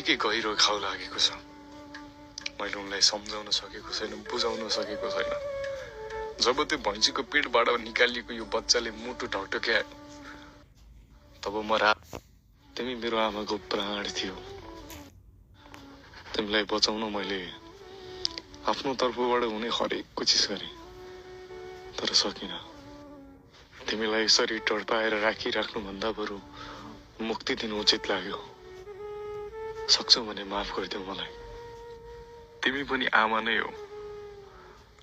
निकै गहिरो घाउ लागेको छ। मैले उनलाई सम्झाउन सकेको छैन, बुझाउन सकेको छैन। जब त्यो भैँसीको पेटबाट निकालिएको यो बच्चाले मुटु ढकढक्यायो, तब म तिमी मेरो आमाको प्राण थियो। तिमीलाई बचाउन मैले आफ्नो तर्फबाट हुने हरेक कोसिस गरेँ, तर सकिनँ। तिमीलाई यसरी टड्पाएर राखिराख्नु भन्दा बरु मुक्ति दिनु उचित लाग्यो। सक्छौ भने माफ गरिदेऊ मलाई। तिमी पनि आमा नै हो।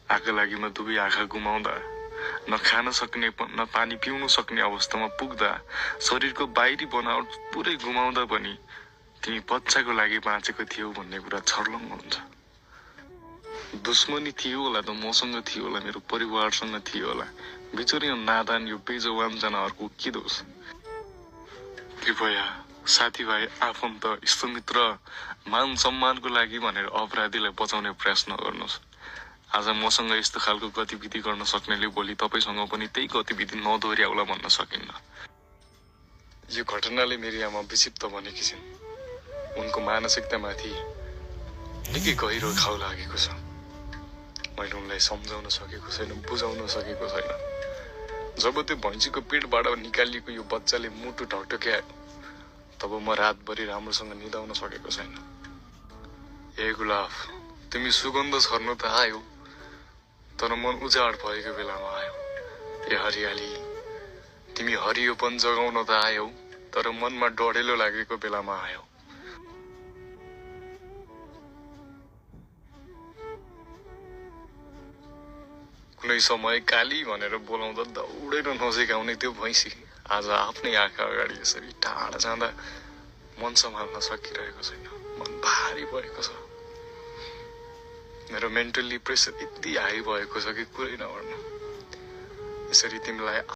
आँखा लागिमा दुवै आँखा गुमाउँदा, न खान सक्ने न पानी पिउन सक्ने अवस्थामा पुग्दा, शरीरको बाहिरी बनावट पुरै गुमाउँदा पनि तिमी बच्चाको लागि बाँचेको थियौ भन्ने कुरा छर्लङ्ग हुन्छ। दुश्मनी थियो होला त मसँग थियो होला, मेरो परिवारसँग थियो होला। बिचरी नादान यो बेजवान जनावरको के दोष? कृपया साथीभाइ, आफन्त, इष्टमित्र, मान सम्मानको लागि भनेर अपराधीलाई बचाउने प्रयास नगर्नुहोस्। आज मसँग यस्तो खालको गतिविधि गर्न सक्नेले भोलि तपाईसँग पनि त्यही गतिविधि नदोहोर्याउला भन्न सकिन्न। यो घटनाले मेरी आमा विक्षिप्त बनेकी छिन्। उनको मानसिकतामाथि निकै गहिरो घाउ लागेको छ। मैले उनलाई सम्झाउन सकेको छैन, बुझाउन सकेको छैन। जब त्यो भैँसीको पेटबाट निकालिएको यो बच्चाले मुटु ढकढक्यायो, तब म रातभरि राम्रोसँग निदाउन सकेको छैन। ए गुलाब, तिमी सुगन्ध छर्न त आयो, तर मन उजाड भएको बेलामा आयो। ए हरियाली, तिमी हरियोपन जगाउन त आयौ, तर मनमा डढेलो लागेको बेलामा आयो। कुनै समय काली भनेर बोलाउँदा दौडेर नजिकाउने त्यो भैँसी आज आफ्नै आँखा अगाडि यसरी टाढा जाँदा मन सम्हाल्न सकिरहेको छैन। मन भारी भएको छ। मेरो मेन्टल्ली प्रेसर यति हाई भएको छ कि कुरै नगर्नु। यसरी तिमीलाई